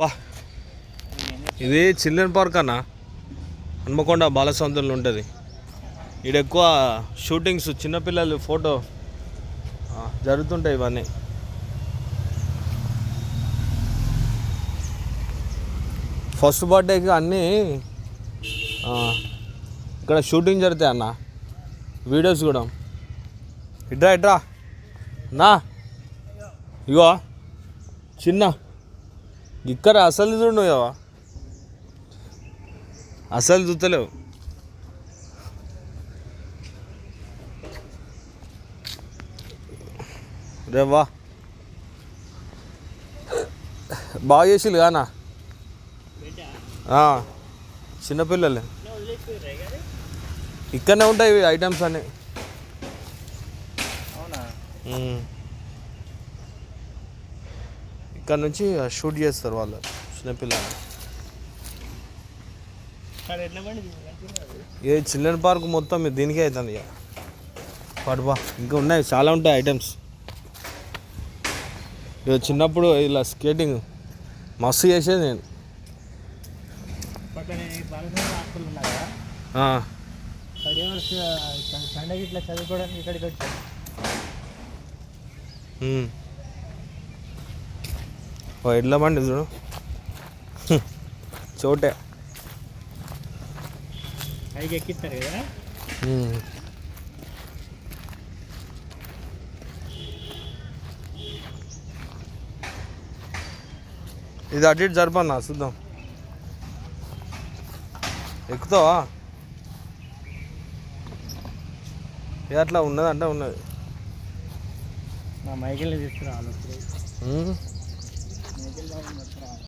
వా ఇది children park అన్న, హన్మకొండ బాలసముద్రంలో ఉంటుంది. ఇక్కడ ఎక్కువ షూటింగ్స్, చిన్నపిల్లలు ఫోటో జరుగుతుంటాయి. ఇవన్నీ ఫస్ట్ బర్త్డేకి అన్నీ ఇక్కడ షూటింగ్ జరుగుతాయి అన్న, వీడియోస్ కూడా. ఇట్రా నా ఇగో చిన్న ఇక్కడ అసలు చూడు, అసలు చూస్తలేవు. రేవా బాగా చేసిల్లు కానా చిన్నపిల్లలే. ఇక్కడనే ఉంటాయి ఐటమ్స్ అన్నీ. ఇక్కడ నుంచి షూట్ చేస్తారు వాళ్ళు చిన్నపిల్లలు. ఏ చిల్డ్రన్ పార్క్ మొత్తం దీనికే అవుతుంది. ఇక పడుబా ఇంకా ఉన్నాయి, చాలా ఉంటాయి ఐటమ్స్. ఇక చిన్నప్పుడు ఇలా స్కేటింగ్ మస్తు చేసేది నేను. ఎడ్ల బండి చూడు, చోటే ఎక్కిస్తారు కదా. ఇది అటు ఇటు జరపన్నా చూద్దాం. ఎక్కుతావా? అట్లా ఉన్నదంటే ఉన్నది. మైకిల్ని తీసుకురా.